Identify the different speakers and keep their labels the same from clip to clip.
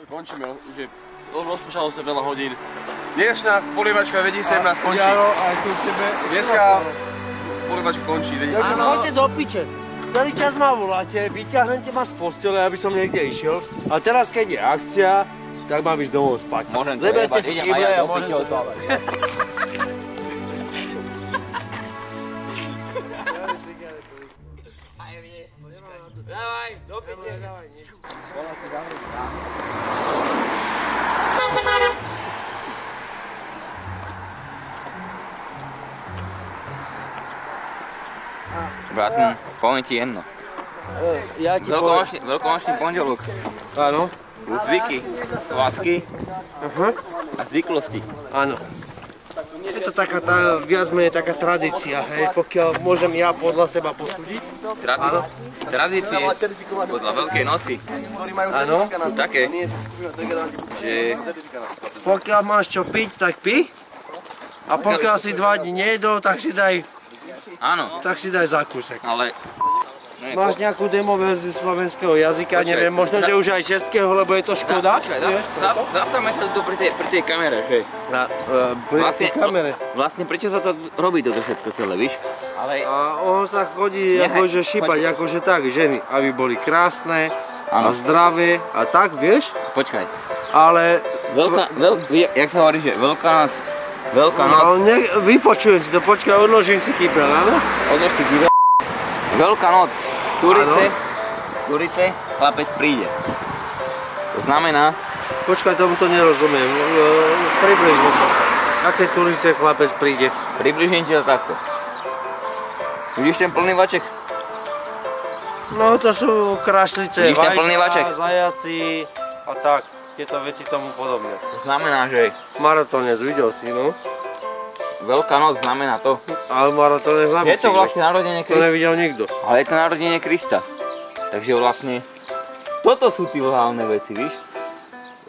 Speaker 1: končíme, už je, rozpočalo sa veľa hodín. Dnešná polievačka vedí 17 končí.
Speaker 2: Jaro, aj tu tebe.
Speaker 1: Dneska polievačka končí, vedí 17.
Speaker 2: Choďte do piče. Celý čas ma voláte, vyťahnete ma z postele, aby som niekde išiel. A teraz, keď je akcia, tak mám ísť domov spať.
Speaker 3: Môžem to jebať, idem aj ja do piče odpávať.
Speaker 2: Dávaj, do piče.
Speaker 3: Bratný, poviem ti jedno.
Speaker 2: Ja ti poviem.
Speaker 3: Veľkonočný pondelok.
Speaker 2: Áno.
Speaker 3: Sú zvyky, svátky a zvyklosti.
Speaker 2: Áno. Je to taká, viac menej taká tradícia, hej, pokiaľ môžem ja podľa seba posúdiť.
Speaker 3: Tradície podľa Veľkej noci
Speaker 2: Áno.
Speaker 3: sú také, že
Speaker 2: Pokiaľ máš čo piť, tak pi. A pokiaľ si 2 dní nejedol, tak si daj zákúsek.
Speaker 3: ale
Speaker 2: Máš nejakú demo verziu slovenského jazyka, neviem, možno, že už aj českého, lebo je to škoda.
Speaker 3: zastavme sa tu pri tej kamere, že?
Speaker 2: Pri tej kamere.
Speaker 3: Vlastne prečo sa to robí toto všetko celé, víš?
Speaker 2: A on sa chodí akože šípať, akože tak, ženy, aby boli krásne a zdravé a tak, vieš?
Speaker 3: Počkaj.
Speaker 2: Ale...
Speaker 3: Jak sa hovorí, že Veľká noc...
Speaker 2: No, vypočujem si to, počkaj, odložím si kýbel, áno?
Speaker 3: Odlož si kýbel. Veľká noc. Turice, chlapec príde. To znamená...
Speaker 2: Počkaj, tomuto nerozumiem. Približme to. Aké Turice chlapec príde?
Speaker 3: Približím ti to takto. Vidíš ten plný vaček?
Speaker 2: No to sú krašlice,
Speaker 3: vajca,
Speaker 2: zajaci a tak. Tieto veci tomu podobne.
Speaker 3: To znamená, že...
Speaker 2: Maratónec, videl si, no?
Speaker 3: Veľká noc znamená to.
Speaker 2: Ale maratónec na bicykle.
Speaker 3: Je to vlastne narodenie Krista.
Speaker 2: To nevidel nikto.
Speaker 3: Ale je to narodenie Krista. Takže vlastne... Toto sú tí hlavné veci, víš?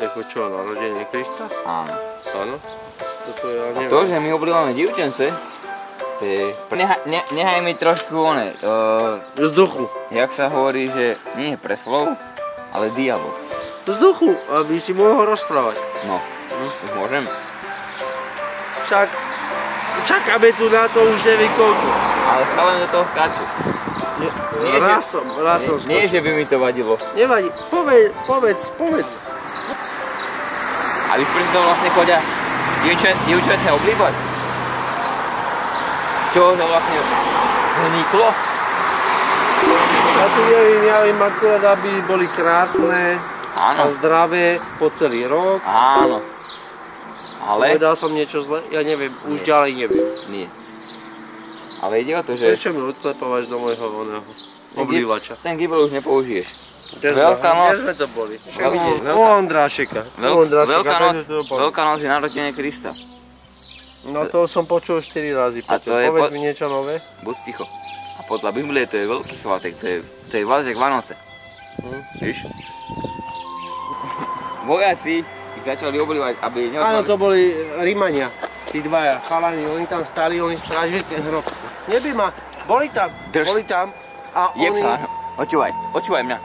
Speaker 2: Jako čo, narodenie Krista?
Speaker 3: Áno.
Speaker 2: Áno? Toto ja neviem.
Speaker 3: A to, že my oblívame dievčence, to je... Nehaj mi trošku one...
Speaker 2: Vzduchu.
Speaker 3: Jak sa hovorí, že nie je preslov, ale dialog.
Speaker 2: Vzduchu, aby si mohol rozprávať.
Speaker 3: No, už môžem.
Speaker 2: Však čakáme tu na to už neviem koľko.
Speaker 3: Ale stále do toho skáču.
Speaker 2: Raz som skočil.
Speaker 3: Nie, že by mi to vadilo.
Speaker 2: Nevadí, povedz.
Speaker 3: A víš, prečo to vlastne chodia dievčate oblíbať? Čo to vlastne vzniklo?
Speaker 2: Ja tu neviem akurát, aby boli krásne a zdravé po celý rok.
Speaker 3: Áno. Ale...
Speaker 2: Povedal som niečo zle? Ja neviem, už ďalej neviem.
Speaker 3: Nie. Ale ide o to, že...
Speaker 2: Prečo mi odklepovaš do môjho oblívača?
Speaker 3: Ten gibel už nepoužiješ.
Speaker 2: Veľká noc. Kde sme to boli? U Ondrášeka.
Speaker 3: Veľká noc je narodenie Krista.
Speaker 2: No to som počul 4 razy. Povedz mi niečo nové.
Speaker 3: Buď ticho. A podľa Biblie to je veľký svátek, to je Vážek Vánoce. Víš? Vojaci ich začali oblívať, aby neodmali...
Speaker 2: Áno, to boli Rímania, tí dvaja chalani, oni tam stáli, oni strážili ten hrob. Neby ma, boli tam a oni...
Speaker 3: Počúvaj mňa.